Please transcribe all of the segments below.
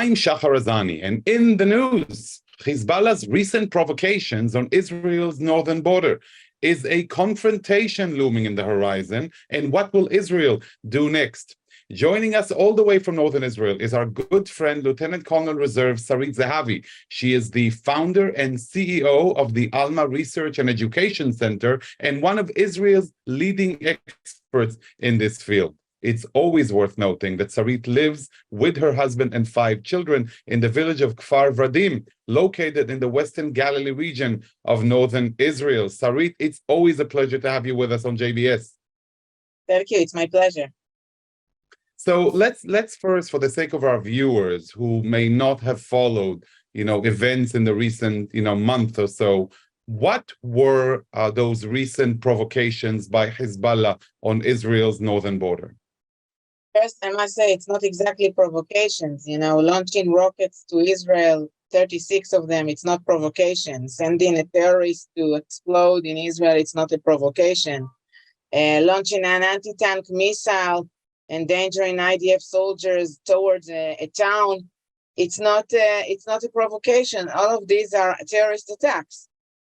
I'm Shahar Azani, and in the news, Hezbollah's recent provocations on Israel's northern border. Is a confrontation looming in the horizon? And what will Israel do next? Joining us all the way from northern Israel is our good friend, Lieutenant Colonel Reserve Sarit Zehavi. She is the founder and CEO of the Alma Research and Education Center and one of Israel's leading experts in this field. It's always worth noting that Sarit lives with her husband and 5 children in the village of Kfar Vradim, located in the Western Galilee region of northern Israel. Sarit, it's always a pleasure to have you with us on JBS. Thank you. It's my pleasure. So let's first, for the sake of our viewers who may not have followed, events in the recent, month or so, what were those recent provocations by Hezbollah on Israel's northern border? First, I must say it's not exactly provocations. Launching rockets to Israel, 36 of them, it's not provocation. Sending a terrorist to explode in Israel, it's not a provocation. Launching an anti-tank missile, endangering IDF soldiers towards a town, it's not a provocation. All of these are terrorist attacks.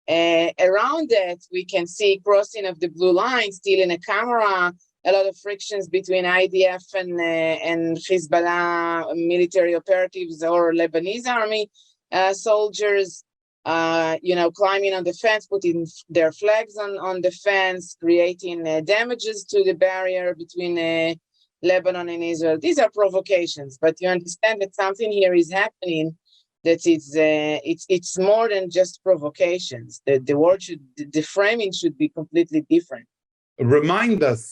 Around that, we can see crossing of the blue line, stealing a camera, a lot of frictions between IDF and Hezbollah military operatives or Lebanese army soldiers, climbing on the fence, putting their flags on the fence, creating damages to the barrier between Lebanon and Israel. These are provocations, but you understand that something here is happening, that it's more than just provocations. The word the framing should be completely different. Remind us,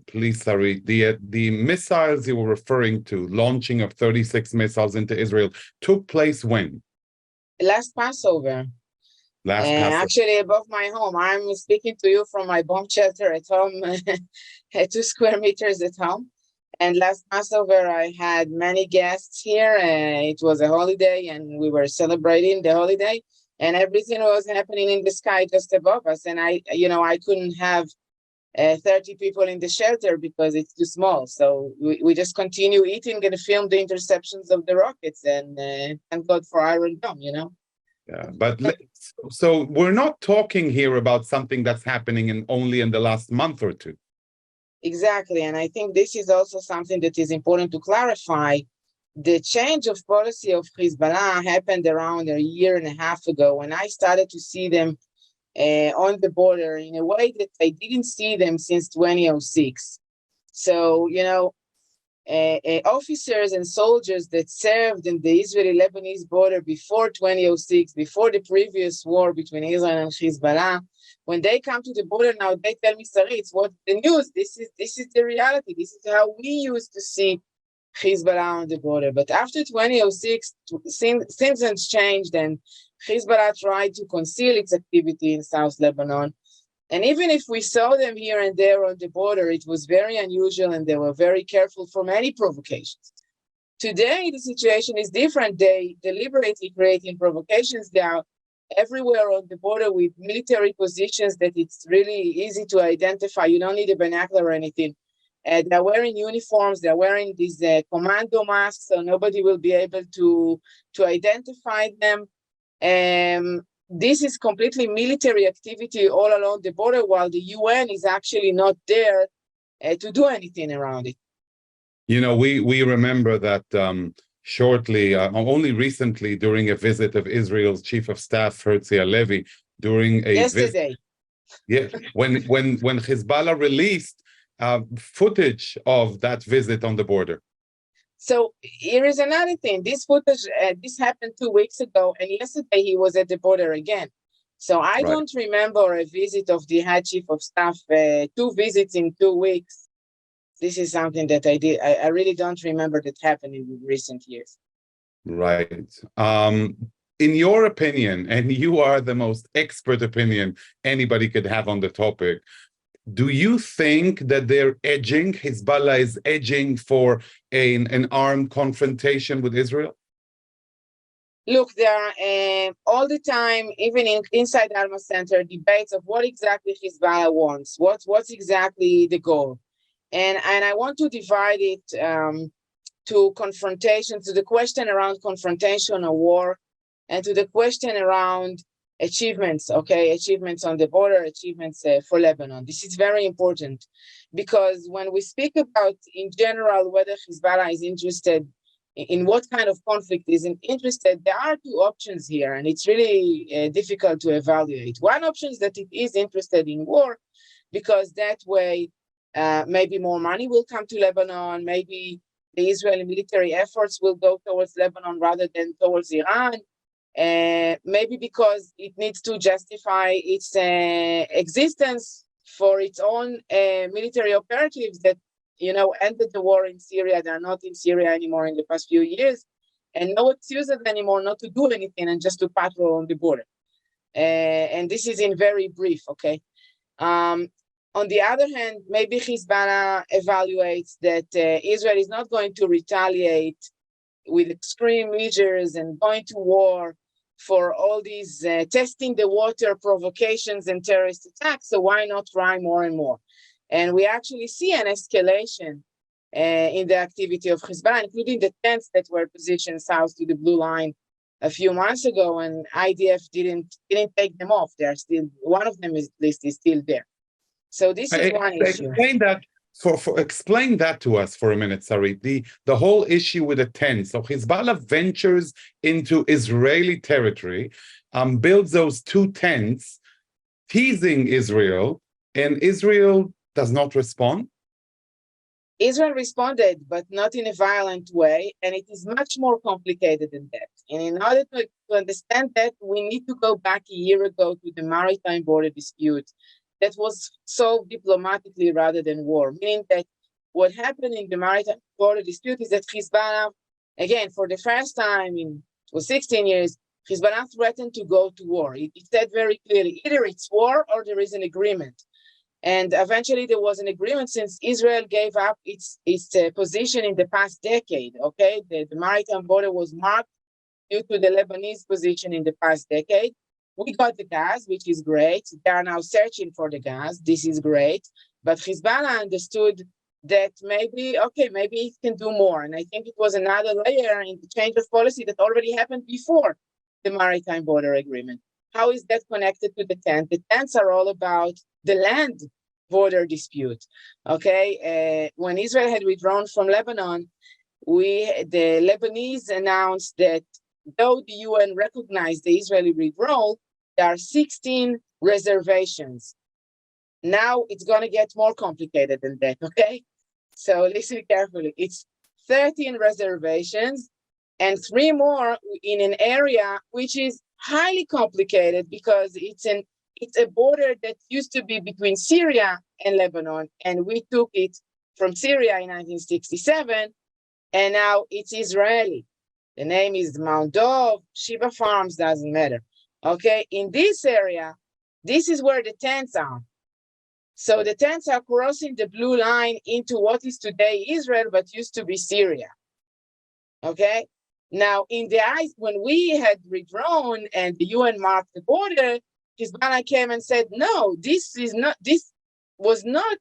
please, Sarit, the missiles you were referring to, launching of 36 missiles into Israel, took place when? Last Passover. Actually, above my home. I'm speaking to you from my bomb shelter at home, 2 square meters at home. And last Passover, I had many guests here. It was a holiday, and we were celebrating the holiday. And everything was happening in the sky just above us. And I couldn't have 30 people in the shelter because it's too small. So we just continue eating and film the interceptions of the rockets, and thank God for Iron Dome, Yeah, but so we're not talking here about something that's happening only in the last month or two. Exactly, and I think this is also something that is important to clarify. The change of policy of Hezbollah happened around a year and a half ago when I started to see them on the border in a way that I didn't see them since 2006. So, officers and soldiers that served in the Israeli-Lebanese border before 2006, before the previous war between Israel and Hezbollah, when they come to the border now, they tell me, Sarit, what's the news? This is the reality. This is how we used to see Hezbollah on the border. But after 2006, things have changed, and Hezbollah tried to conceal its activity in South Lebanon. And even if we saw them here and there on the border, it was very unusual, and they were very careful from any provocations. Today, the situation is different. They deliberately creating provocations. They are everywhere on the border with military positions that it's really easy to identify. You don't need a binocular or anything. They're wearing uniforms. They're wearing these commando masks, so nobody will be able to identify them. This is completely military activity all along the border, while the UN is actually not there to do anything around it. We remember that shortly, only recently, during a visit of Israel's Chief of Staff, Herzl Halevi, during a yesterday. When Hezbollah released footage of that visit on the border. So here is another thing. This footage, this happened 2 weeks ago, and yesterday he was at the border again. So I don't remember a visit of the High Chief of Staff, 2 visits in 2 weeks. This is something that I did. I really don't remember that happened in recent years. Right. In your opinion, and you are the most expert opinion anybody could have on the topic, do you think that Hezbollah is edging for an armed confrontation with Israel? Look, there are all the time, even inside Alma Center, debates of what exactly Hezbollah wants, what's exactly the goal. And I want to divide it to confrontation, to the question around confrontation or war, and to the question around achievements, achievements on the border, achievements for Lebanon. This is very important because when we speak about, in general, whether Hezbollah is interested in what kind of conflict is interested, there are two options here, and it's really difficult to evaluate. One option is that it is interested in war because that way maybe more money will come to Lebanon, maybe the Israeli military efforts will go towards Lebanon rather than towards Iran. Maybe because it needs to justify its existence for its own military operatives that, ended the war in Syria. They're not in Syria anymore in the past few years, and no excuses anymore not to do anything and just to patrol on the border. And this is in very brief, okay? On the other hand, maybe Hezbollah evaluates that Israel is not going to retaliate with extreme measures and going to war for all these testing the water provocations and terrorist attacks. So why not try more and more? And we actually see an escalation in the activity of Hezbollah, including the tents that were positioned south to the blue line a few months ago, and IDF didn't take them off. They're still, one of them at least is still there. So this is one issue. Explain that to us for a minute, Sarit. The whole issue with the tents. So Hezbollah ventures into Israeli territory, builds those two tents, teasing Israel, and Israel does not respond? Israel responded, but not in a violent way, and it is much more complicated than that. And in order to understand that, we need to go back a year ago to the maritime border dispute that was solved diplomatically rather than war, meaning that what happened in the maritime border dispute is that Hezbollah, again, for the first time in 16 years, Hezbollah threatened to go to war. It said very clearly, either it's war or there is an agreement. And eventually there was an agreement since Israel gave up its position in the past decade, okay? The maritime border was marked due to the Lebanese position in the past decade. We got the gas, which is great. They are now searching for the gas. This is great. But Hezbollah understood that maybe it can do more. And I think it was another layer in the change of policy that already happened before the maritime border agreement. How is that connected to the tent? The tents are all about the land border dispute, okay? When Israel had withdrawn from Lebanon, the Lebanese announced that though the UN recognized the Israeli withdrawal, there are 16 reservations. Now it's going to get more complicated than that, okay? So listen carefully. It's 13 reservations and 3 more in an area which is highly complicated because it's a border that used to be between Syria and Lebanon, and we took it from Syria in 1967, and now it's Israeli. The name is Mount Dov, Sheba Farms, doesn't matter. Okay, in this area, this is where the tents are. So the tents are crossing the blue line into what is today Israel, but used to be Syria. Okay, now in the eyes, when we had withdrawn and the UN marked the border, Hezbollah came and said, no, this was not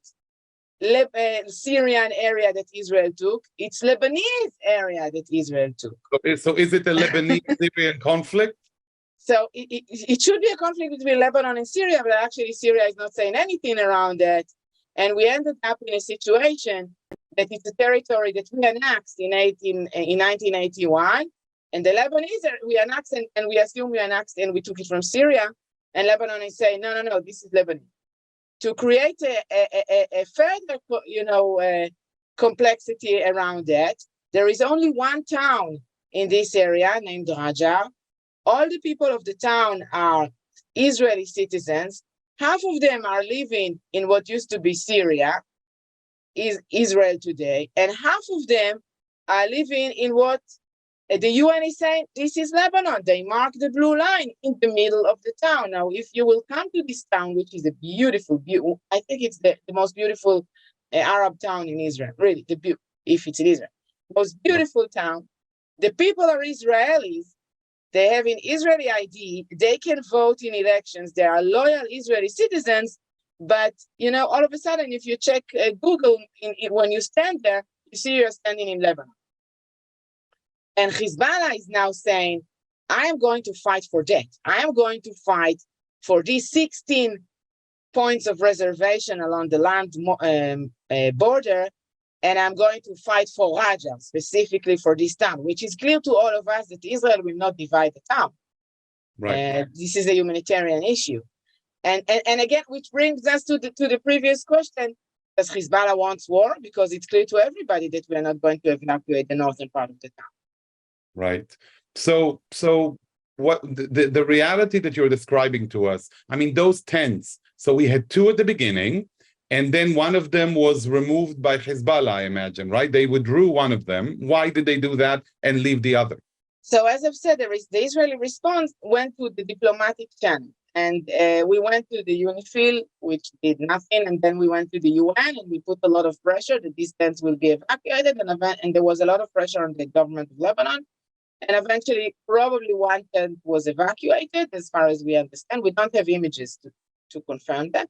Syrian area that Israel took. It's Lebanese area that Israel took. Okay, so is it a Lebanese-Syrian conflict? So it should be a conflict between Lebanon and Syria, but actually Syria is not saying anything around that. And we ended up in a situation that it's a territory that we annexed in 1981. And the Lebanese, we annexed and we assume we annexed and we took it from Syria. And Lebanon is saying, no, this is Lebanon. To create a further, complexity around that, there is only one town in this area named Raja. All the people of the town are Israeli citizens. Half of them are living in what used to be Syria, is Israel today, and half of them are living in what the UN is saying, this is Lebanon. They mark the blue line in the middle of the town. Now, if you will come to this town, which is a beautiful, I think it's the most beautiful Arab town in Israel, really, if it's in Israel. Most beautiful town. The people are Israelis. They have an Israeli ID. They can vote in elections. They are loyal Israeli citizens. But, all of a sudden, if you check Google, when you stand there, you see you're standing in Lebanon. And Hezbollah is now saying, I am going to fight for that. I am going to fight for these 16 points of reservation along the land border, and I'm going to fight for Rajah, specifically for this town, which is clear to all of us that Israel will not divide the town. Right. This is a humanitarian issue. And again, which brings us to the previous question. Does Hezbollah want war? Because it's clear to everybody that we are not going to evacuate the northern part of the town. Right. So what the reality that you're describing to us, I mean, those tents, so we had two at the beginning, and then one of them was removed by Hezbollah, I imagine, right? They withdrew one of them. Why did they do that and leave the other? So as I've said, the Israeli response went to the diplomatic channel. And we went to the UNIFIL, which did nothing. And then we went to the UN, and we put a lot of pressure that these tents will be evacuated. And there was a lot of pressure on the government of Lebanon. And eventually, probably one tent was evacuated, as far as we understand. We don't have images to confirm that.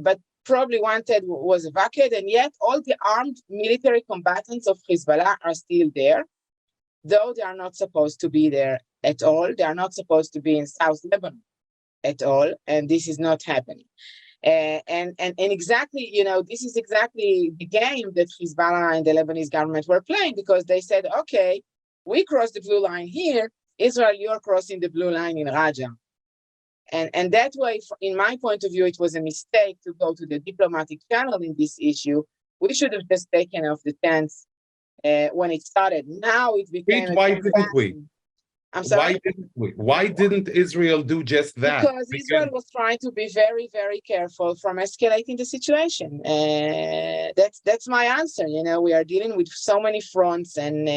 But probably one tent was evacuated. And yet, all the armed military combatants of Hezbollah are still there, though they are not supposed to be there at all. They are not supposed to be in South Lebanon at all, and this is not happening. And exactly, this is exactly the game that Hezbollah and the Lebanese government were playing, because they said, okay, we crossed the blue line here, Israel, you're crossing the blue line in Rajah. And that way, in my point of view, it was a mistake to go to the diplomatic channel in this issue. We should have just taken off the tents when it started. Now it became Why didn't we? I'm sorry? Why didn't Israel do just that? Because Israel was trying to be very, very careful from escalating the situation. That's my answer. We are dealing with so many fronts, and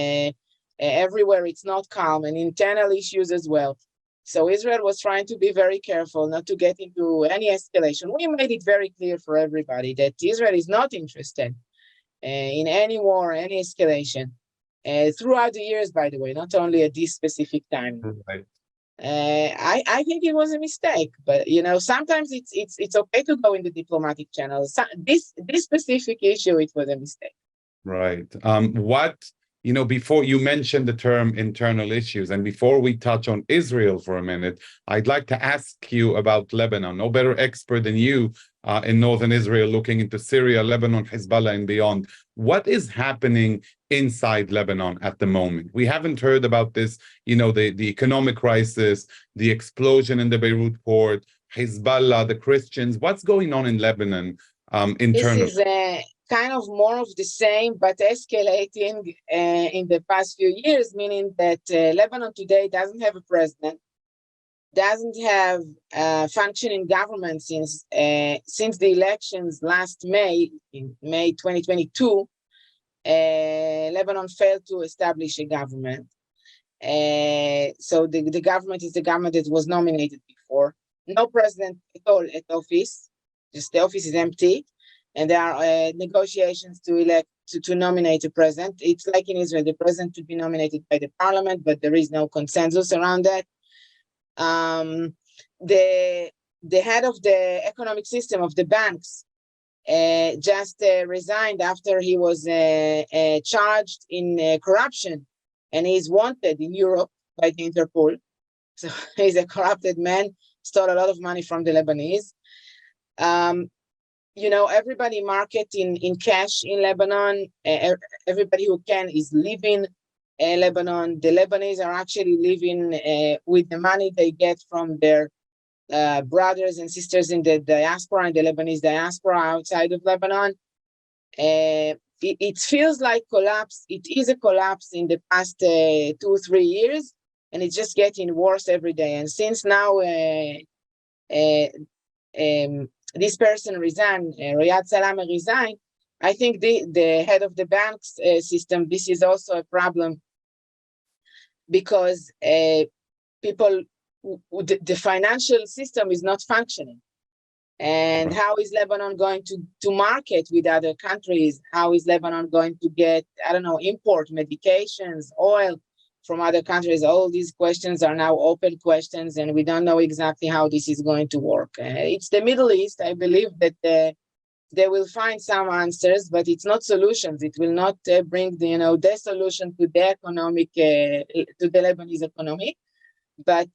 everywhere it's not calm, and internal issues as well. So Israel was trying to be very careful not to get into any escalation. We made it very clear for everybody that Israel is not interested in any war, any escalation. Throughout the years, by the way, not only at this specific time. Right. I think it was a mistake, but sometimes it's okay to go in the diplomatic channels. This specific issue, it was a mistake. Right. Before you mentioned the term internal issues, and before we touch on Israel for a minute, I'd like to ask you about Lebanon. No better expert than you in northern Israel, looking into Syria, Lebanon, Hezbollah, and beyond. What is happening inside Lebanon at the moment? We haven't heard about this, the economic crisis, the explosion in the Beirut port, Hezbollah, the Christians. What's going on in Lebanon internally? This is kind of more of the same, but escalating in the past few years, meaning that Lebanon today doesn't have a president, doesn't have a functioning government since the elections last May, in May 2022. Lebanon failed to establish a government. So the government is the government that was nominated before. No president at all at office, just the office is empty. And there are negotiations to nominate a president. It's like in Israel, the president should be nominated by the parliament, but there is no consensus around that. The head of the economic system of the banks just resigned after he was charged in corruption, and he's wanted in Europe by the Interpol. So he's a corrupted man, stole a lot of money from the Lebanese. Everybody market in cash in Lebanon. Everybody who can is leaving Lebanon. The Lebanese are actually living with the money they get from their brothers and sisters in the diaspora, and the Lebanese diaspora outside of Lebanon. It feels like collapse. It is a collapse in the past 2-3 years, and it's just getting worse every day. And since now this person resigned, Riyad Salame resigned, I think the head of the banks system, this is also a problem, because the financial system is not functioning. And how is Lebanon going to market with other countries? How is Lebanon going to get, import medications, oil from other countries? All these questions are now open questions, and we don't know exactly how this is going to work. It's the Middle East. I believe that they will find some answers, but it's not solutions. It will not bring the solution to the economic, to the Lebanese economy. But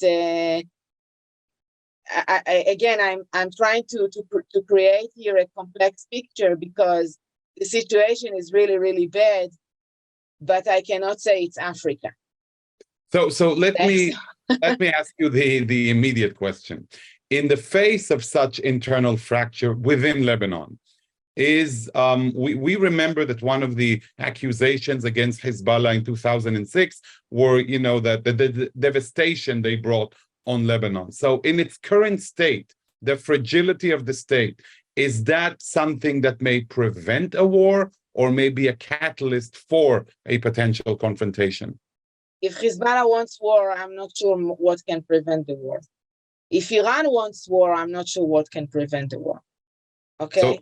I'm trying to create here a complex picture because the situation is really, really bad, but I cannot say it's Africa. So let me ask you the immediate question. In the face of such internal fracture within Lebanon, we remember that one of the accusations against Hezbollah in 2006 were, that the devastation they brought on Lebanon. So in its current state, the fragility of the state, is that something that may prevent a war or may be a catalyst for a potential confrontation? If Hezbollah wants war, I'm not sure what can prevent the war. If Iran wants war, I'm not sure what can prevent the war. Okay. So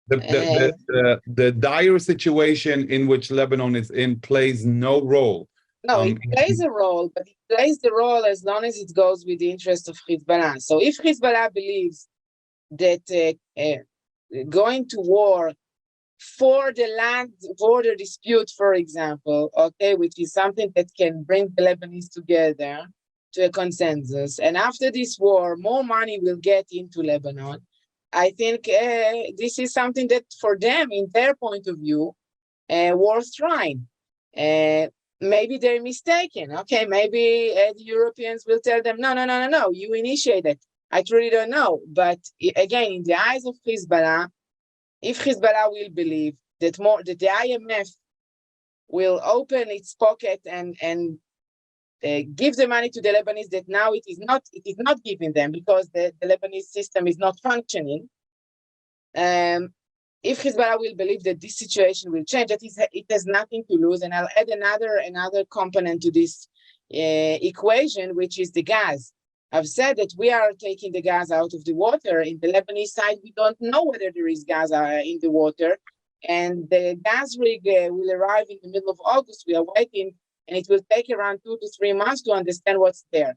the dire situation in which Lebanon is in plays no role. No, it plays a role, but it plays the role as long as it goes with the interest of Hezbollah. So if Hezbollah believes that going to war for the land border dispute, for example, okay, which is something that can bring the Lebanese together to a consensus, and after this war, more money will get into Lebanon, I think this is something that for them, in their point of view, worth trying. Maybe they're mistaken. Okay, maybe the Europeans will tell them, no, you initiate it. I truly don't know. But again, in the eyes of Hezbollah, if Hezbollah will believe that the IMF will open its pocket and give the money to the Lebanese that now it is not giving them because the Lebanese system is not functioning. If Hezbollah will believe that this situation will change, it has nothing to lose. And I'll add another component to this equation, which is the gas. I've said that we are taking the gas out of the water. In the Lebanese side, we don't know whether there is gas in the water. And the gas rig will arrive in the middle of August. We are waiting, and it will take around 2 to 3 months to understand what's there.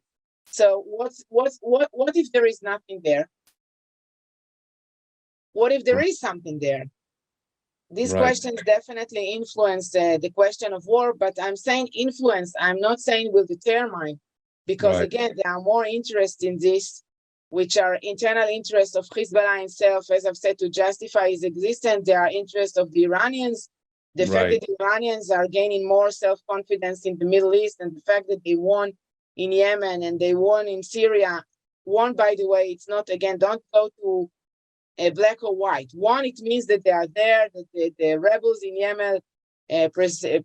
So what if there is nothing there? What if there is something there? These questions definitely influence the question of war, but I'm saying influence. I'm not saying will determine, because again, there are more interests in this, which are internal interests of Hezbollah itself, as I've said, to justify its existence. There are interests of the Iranians. The fact that the Iranians are gaining more self-confidence in the Middle East, and the fact that they won in Yemen and they won in Syria. Won, by the way, it's not, again, don't go to black or white. One, it means that they are there, that the rebels in Yemen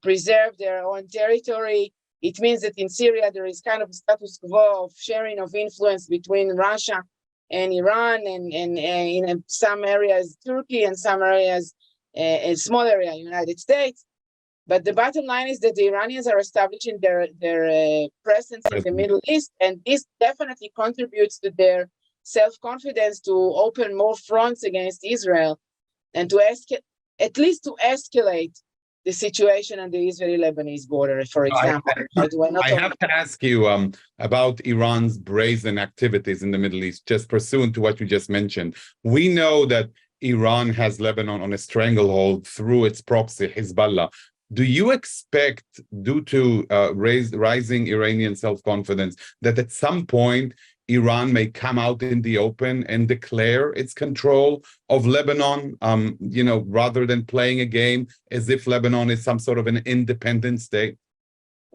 preserve their own territory. It means that in Syria, there is kind of a status quo of sharing of influence between Russia and Iran, and in some areas, Turkey, and some areas, a small area, United States. But the bottom line is that the Iranians are establishing their presence in the Middle East, and this definitely contributes to their self-confidence to open more fronts against Israel and to at least to escalate the situation on the Israeli-Lebanese border, for example. I have to ask you about Iran's brazen activities in the Middle East, just pursuant to what you just mentioned. We know that Iran has Lebanon on a stranglehold through its proxy, Hezbollah. Do you expect, due to rising Iranian self-confidence, that at some point Iran may come out in the open and declare its control of Lebanon, rather than playing a game as if Lebanon is some sort of an independent state?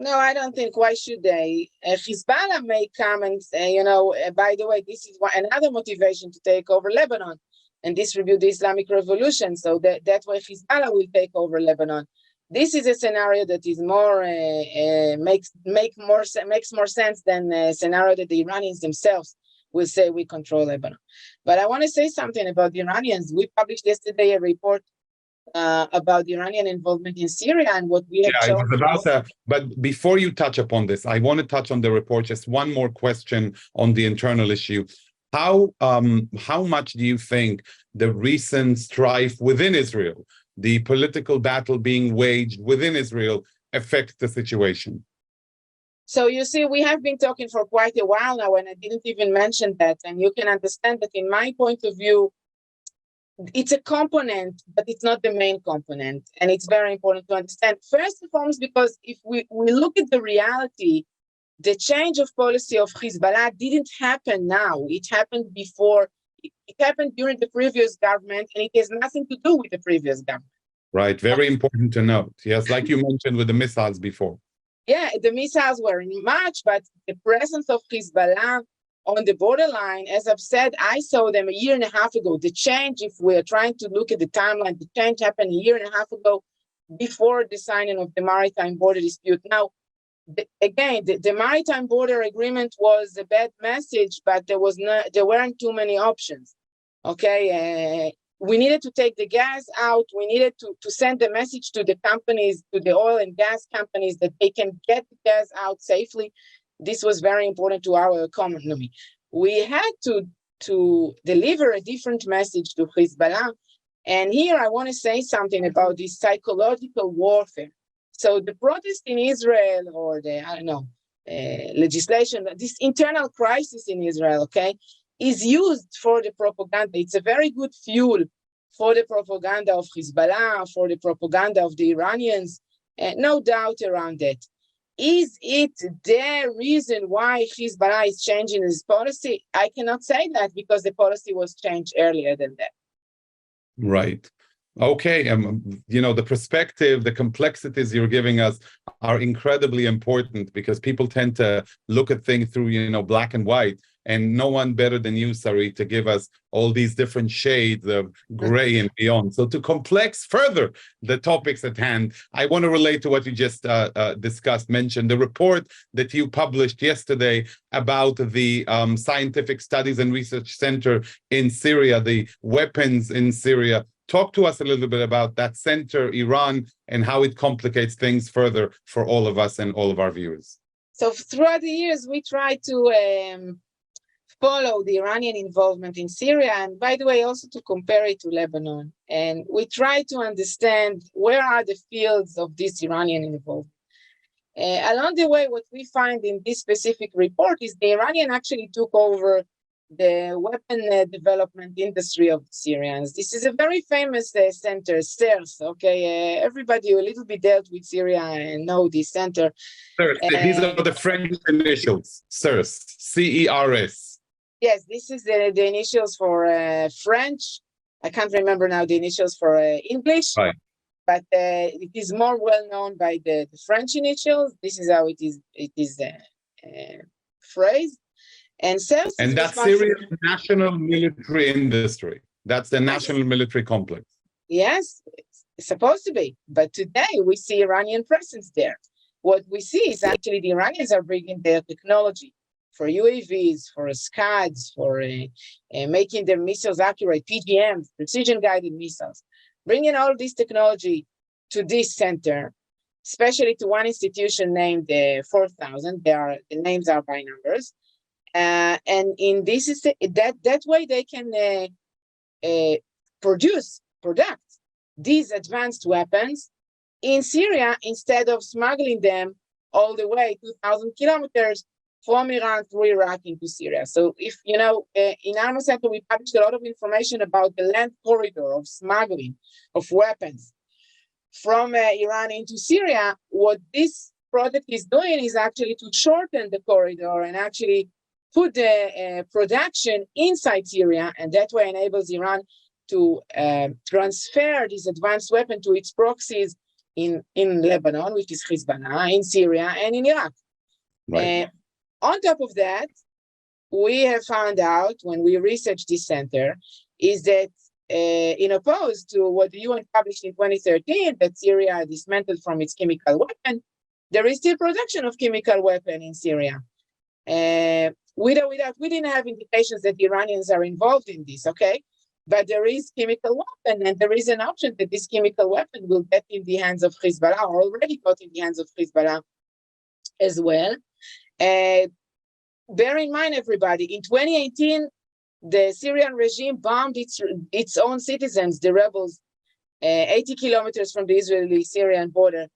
No, I don't think. Why should they? Hezbollah may come and say, by the way, this is another motivation to take over Lebanon and distribute the Islamic Revolution. So that way Hezbollah will take over Lebanon. This is a scenario that is more makes more sense than a scenario that the Iranians themselves will say we control Lebanon. But I want to say something about the Iranians. We published yesterday a report about the Iranian involvement in Syria and what we have shown. I was about that. But before you touch upon this, I want to touch on the report. Just one more question on the internal issue. How much do you think the recent strife within Israel, the political battle being waged within Israel, affects the situation? So you see, we have been talking for quite a while now, and I didn't even mention that. And you can understand that in my point of view, it's a component, but it's not the main component. And it's very important to understand, first and foremost, because if we look at the reality, the change of policy of Hezbollah didn't happen now. It happened before. It happened during the previous government, and it has nothing to do with the previous government. Right. Very important to note. Yes, like you mentioned with the missiles before. Yeah, the missiles were in March, but the presence of Hezbollah on the borderline, as I've said, I saw them a year and a half ago. The change, if we're trying to look at the timeline, the change happened a year and a half ago before the signing of the maritime border dispute. Now, the maritime border agreement was a bad message, but there weren't too many options. Okay, we needed to take the gas out. We needed to send a message to the companies, to the oil and gas companies, that they can get the gas out safely. This was very important to our economy. We had to deliver a different message to Hezbollah. And here I want to say something about this psychological warfare. So the protest in Israel, or the, legislation, this internal crisis in Israel, okay, is used for the propaganda. It's a very good fuel for the propaganda of Hezbollah, for the propaganda of the Iranians, no doubt around that. Is it the reason why Hezbollah is changing its policy? I cannot say that, because the policy was changed earlier than that. Right. Okay. The perspective, the complexities you're giving us are incredibly important, because people tend to look at things through, black and white. And no one better than you, Sarit, to give us all these different shades of gray and beyond. So to complex further the topics at hand, I want to relate to what you just mentioned, the report that you published yesterday about the Scientific Studies and Research Center in Syria, the weapons in Syria. Talk to us a little bit about that center, Iran, and how it complicates things further for all of us and all of our viewers. So throughout the years, we try to follow the Iranian involvement in Syria, and by the way, also to compare it to Lebanon. And we try to understand where are the fields of this Iranian involvement. Along the way, what we find in this specific report is the Iranian actually took over the weapon development industry of the Syrians. This is a very famous center, CERS. Okay, everybody who a little bit dealt with Syria and know this center. CERS, these are the French initials. CERS, CERS. Yes, this is the initials for French. I can't remember now the initials for English, right. But it is more well known by the French initials. This is how it is phrased. And CERS, and that's Syria's national military industry. That's the national military complex. Yes, it's supposed to be. But today we see Iranian presence there. What we see is actually the Iranians are bringing their technology for UAVs, for SCADs, for making their missiles accurate, PGMs, precision-guided missiles, bringing all this technology to this center, especially to one institution named 4000. The names are by numbers. And in this is that way they can product these advanced weapons in Syria instead of smuggling them all the way 2,000 kilometers from Iran through Iraq into Syria. So if, in Alma Center, we published a lot of information about the land corridor of smuggling of weapons from Iran into Syria. What this project is doing is actually to shorten the corridor and actually put the production inside Syria, and that way enables Iran to transfer this advanced weapon to its proxies in Lebanon, which is Hezbollah, in Syria, and in Iraq. Right. On top of that, we have found out when we researched this center is that in opposed to what the UN published in 2013, that Syria dismantled from its chemical weapon, there is still production of chemical weapon in Syria. We didn't have indications that the Iranians are involved in this, okay? But there is chemical weapon, and there is an option that this chemical weapon will get in the hands of Hezbollah, or already got in the hands of Hezbollah as well. Bear in mind, everybody, in 2018, the Syrian regime bombed its own citizens, the rebels, 80 kilometers from the Israeli-Syrian border,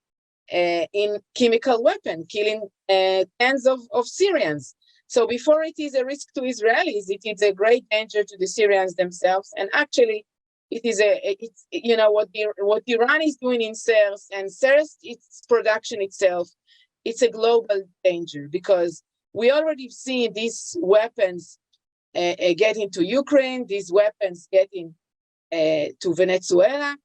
in chemical weapon, killing tens of Syrians. So before it is a risk to Israelis, it is a great danger to the Syrians themselves. And actually, it is it's, you know, what Iran is doing in CERS, and CERS, its production itself, it's a global danger, because we already seen these weapons get into Ukraine, these weapons getting to Venezuela.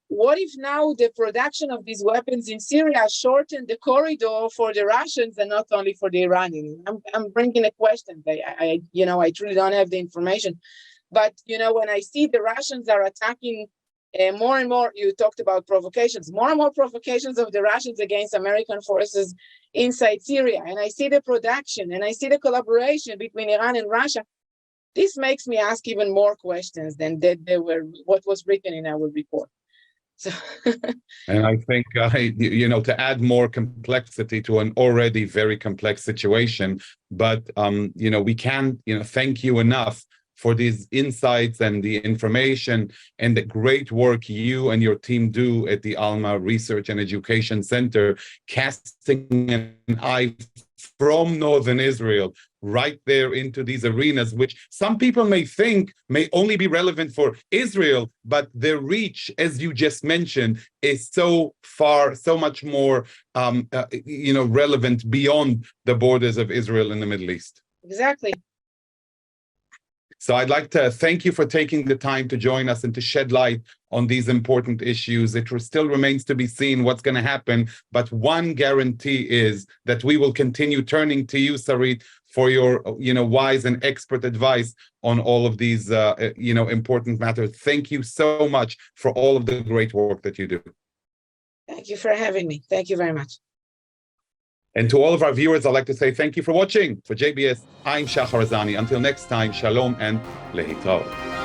What if now the production of these weapons in Syria shortened the corridor for the Russians and not only for the Iranians? I'm bringing a question. I truly don't have the information, but you know, when I see the Russians are attacking more and more, you talked about provocations, more and more provocations of the Russians against American forces inside Syria, and I see the production and I see the collaboration between Iran and Russia. This makes me ask even more questions than there were what was written in our report. So and I think, to add more complexity to an already very complex situation, but, we can't, thank you enough for these insights and the information and the great work you and your team do at the Alma Research and Education Center, casting an eye from Northern Israel right there into these arenas, which some people may think may only be relevant for Israel, but their reach, as you just mentioned, is so far, so much more, relevant beyond the borders of Israel and the Middle East. Exactly. So I'd like to thank you for taking the time to join us and to shed light on these important issues. It still remains to be seen what's going to happen, but one guarantee is that we will continue turning to you, Sarit, for your, wise and expert advice on all of these, important matters. Thank you so much for all of the great work that you do. Thank you for having me. Thank you very much. And to all of our viewers, I'd like to say thank you for watching. For JBS, I'm Shahar Azani. Until next time, shalom and lehitraot.